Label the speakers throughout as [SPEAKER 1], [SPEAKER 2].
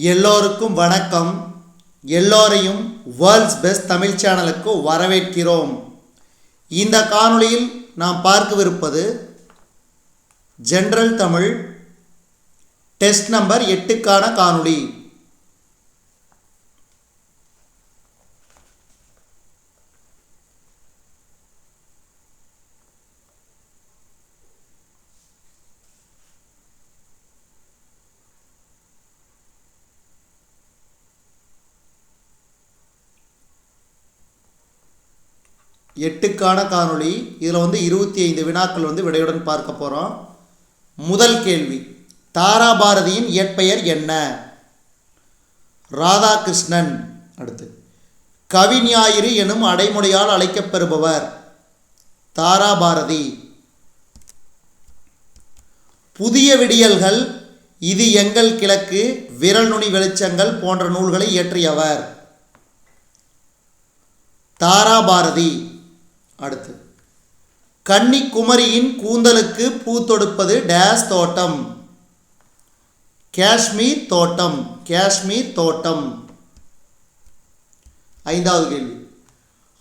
[SPEAKER 1] எல்லோருக்கும் வணக்கம். எல்லோரையும் வேர்ல்ட்ஸ் பெஸ்ட் தமிழ் சேனலுக்கு வரவேற்கிறோம். இந்த காணொளியில் நாம் பார்க்கவிருப்பது ஜெனரல் தமிழ் டெஸ்ட் நம்பர் 8க்கான காணொளி. எட்டுக்கான காணொளி. இதில் 25 வினாக்கள் விடையுடன் பார்க்க போகிறோம். முதல் கேள்வி, தாராபாரதியின் இயற்பெயர் என்ன? ராதாகிருஷ்ணன். அடுத்து, கவிஞாயிறு எனும் அடைமொழியால் அழைக்கப்பெறுபவர்? தாராபாரதி. புதிய விடியல்கள், இது எங்கள் கிழக்கு, விரல் நுனி வெளிச்சங்கள் போன்ற நூல்களை இயற்றியவர்? தாராபாரதி. அடுத்து, கன்னிக்குமரியின் கூந்தலுக்கு பூ தொடுப்பது டேஸ் தோட்டம்? காஷ்மீர் தோட்டம். காஷ்மீர் தோட்டம். ஐந்தாவது கேள்வி,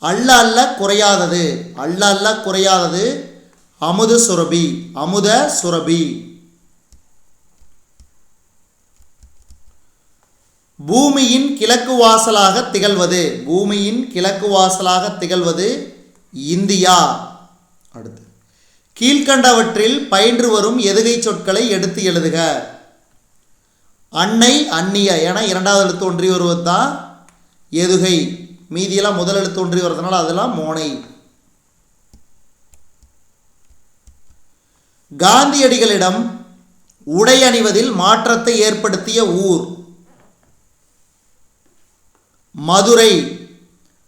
[SPEAKER 1] அல்ல அல்ல குறையாதது. அல்ல அல்ல குறையாதது அமுத சுரபி. அமுத சுரபி. பூமியின் கிழக்கு வாசலாக திகழ்வது? பூமியின் கிழக்கு வாசலாக திகழ்வது இந்தியா. அடுத்து, கீழ்கண்டவற்றில் பயின்று வரும் எதுகை சொற்களை எடுத்து எழுதுக. அன்னை, அந்நிய என இரண்டாவது எழுத்து ஒன்றி வருவது தான் எதுகை. மீதியெல்லாம் முதல் எழுத்து ஒன்றி வருவதனால அதெல்லாம் மோனை. காந்தியடிகளிடம் உடை அணிவதில் மாற்றத்தை ஏற்படுத்திய ஊர்? மதுரை.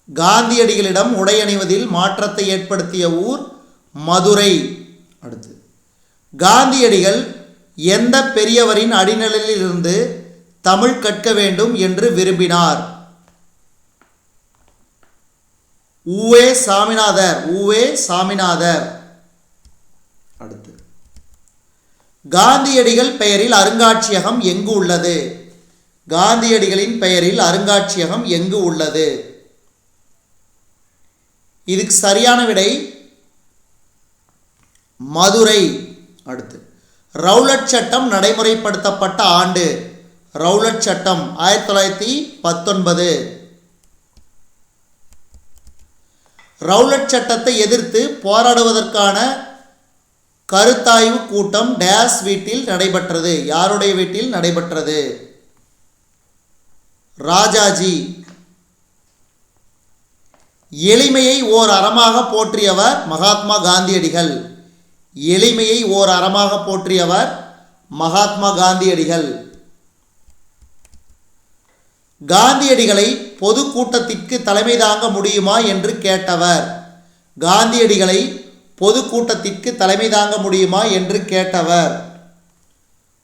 [SPEAKER 1] காந்தியடிகளிடம் உடை அணிவதில் மாற்றத்தை ஏற்படுத்திய ஊர் மதுரை. அடுத்து, காந்தியடிகள் எந்த பெரியவரின் அடிநிழலில் இருந்து தமிழ் கற்க வேண்டும் என்று விரும்பினார்? உவே சாமிநாதர். உவே சாமிநாதர். அடுத்து, காந்தியடிகள் பெயரில் அருங்காட்சியகம் எங்கு உள்ளது? காந்தியடிகளின் பெயரில் அருங்காட்சியகம் எங்கு உள்ளது? இதுக்கு சரியான விடை மதுரை. அடுத்து, ரவுலட் சட்டம் நடைமுறைப்படுத்தப்பட்ட ஆண்டு? ரவுலட் சட்டம் 1919. ரவுலட் சட்டத்தை எதிர்த்து போராடுவதற்கான கருத்தாய்வு கூட்டம் டேஸ் வீட்டில் நடைபெற்றது? யாருடைய வீட்டில் நடைபெற்றது? ராஜாஜி. எளிமையை ஓர் அறமாக போற்றியவர் மகாத்மா காந்தியடிகள்? எளிமையை ஓர் அறமாக போற்றியவர் மகாத்மா காந்தியடிகள். காந்தியடிகளை பொதுக்கூட்டத்திற்கு தலைமை தாங்க முடியுமா என்று கேட்டவர்? காந்தியடிகளை பொதுக்கூட்டத்திற்கு தலைமை தாங்க முடியுமா என்று கேட்டவர்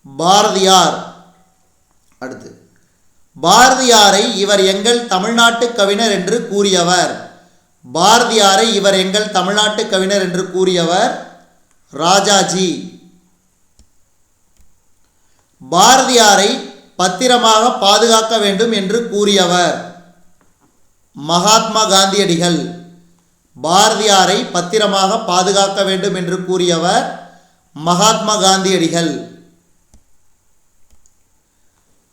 [SPEAKER 1] பாரதியார். அடுத்து, பாரதியாரை இவர் எங்கள் தமிழ்நாட்டு கவிஞர் என்று கூறியவர்? பாரதியாரை இவர் எங்கள் தமிழ்நாட்டு கவிஞர் என்று கூறியவர் ராஜாஜி. பாரதியாரை பத்திரமாக பாதுகாக்க வேண்டும் என்று கூறியவர் மகாத்மா காந்தியடிகள். பாரதியாரை பத்திரமாக பாதுகாக்க வேண்டும் என்று கூறியவர் மகாத்மா காந்தியடிகள்.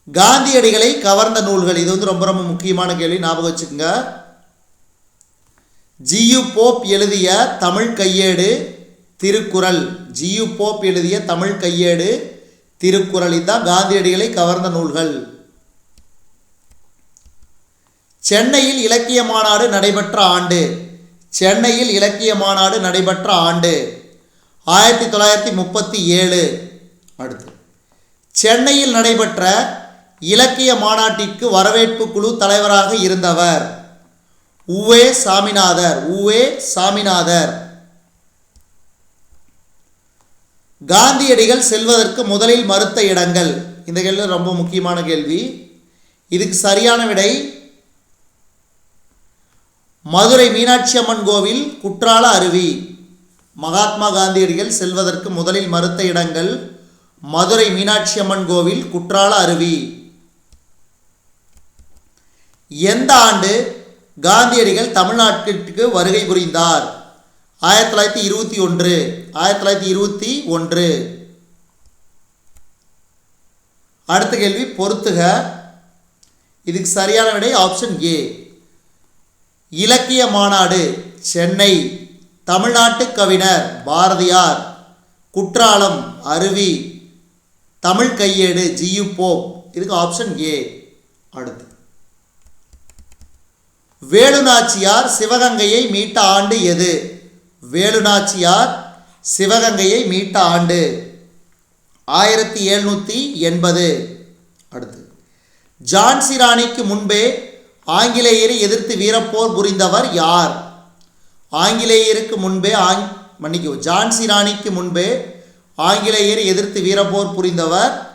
[SPEAKER 1] காந்தியடிகளை கவர்ந்த நூல்கள்? இது ரொம்ப ரொம்ப முக்கியமான கேள்வி, ஞாபகம் வச்சுக்கோங்க. ஜியு போப் எழுதிய தமிழ் கையேடு திருக்குறள். ஜியு போப் எழுதிய தமிழ் கையேடு திருக்குறள். இதுதான் காந்தியடிகளை கவர்ந்த நூல்கள். சென்னையில் இலக்கிய மாநாடு நடைபெற்ற ஆண்டு? சென்னையில் இலக்கிய மாநாடு நடைபெற்ற ஆண்டு 1937. அடுத்து, சென்னையில் நடைபெற்ற இலக்கிய மாநாட்டிற்கு வரவேற்பு குழு தலைவராக இருந்தவர்? உவே சாமிநாதர். உவே சாமிநாதர். காந்தியடிகள் செல்வதற்கு முதலில் மறுத்த இடங்கள்? இந்த கேள்வி ரொம்ப முக்கியமான கேள்வி. இதுக்கு சரியான விடை மதுரை மீனாட்சி அம்மன் கோவில், குற்றால அருவி. மகாத்மா காந்தியடிகள் செல்வதற்கு முதலில் மறுத்த இடங்கள் மதுரை மீனாட்சி அம்மன் கோவில், குற்றால அருவி. எந்த ஆண்டு காந்தியடிகள் தமிழ்நாட்டிற்கு வருகை புரிந்தார்? 1921. 1921. அடுத்த கேள்வி பொறுத்துக. இதுக்கு சரியான விடை ஆப்ஷன் ஏ. இலக்கிய மாநாடு சென்னை. தமிழ்நாட்டு கவிஞர் பாரதியார். குற்றாலம் அருவி. தமிழ் கையேடு ஜியு போப். இதுக்கு ஆப்ஷன் ஏ. அடுத்து வேலுநாச்சியார் சிவகங்கையை மீட்ட ஆண்டு எது? வேலுநாச்சியார் சிவகங்கையை மீட்ட ஆண்டு 1780. அடுத்து ஜான்சி ராணிக்கு முன்பே ஆங்கிலேயரை எதிர்த்து வீரப்போர் புரிந்தவர் யார்? ஆங்கிலேயருக்கு முன்பே ஜான்சி ராணிக்கு முன்பே ஆங்கிலேயரை எதிர்த்து வீரப்போர் புரிந்தவர்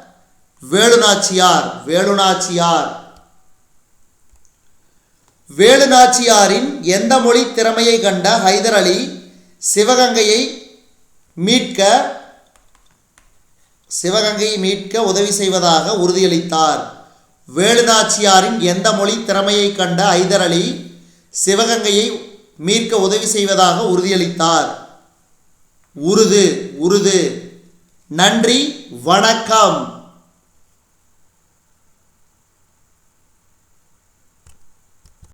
[SPEAKER 1] வேலுநாச்சியார். வேலுநாச்சியார். வேலுநாச்சியாரின் எந்த மொழி திறமையை கண்ட ஹைதர் அலி சிவகங்கையை மீட்க உதவி செய்வதாக உறுதியளித்தார்? வேலுநாச்சியாரின் எந்த மொழி திறமையை கண்ட ஹைதர் அலி சிவகங்கையை மீட்க உதவி செய்வதாக உறுதியளித்தார்? உருது. உருது. நன்றி, வணக்கம்.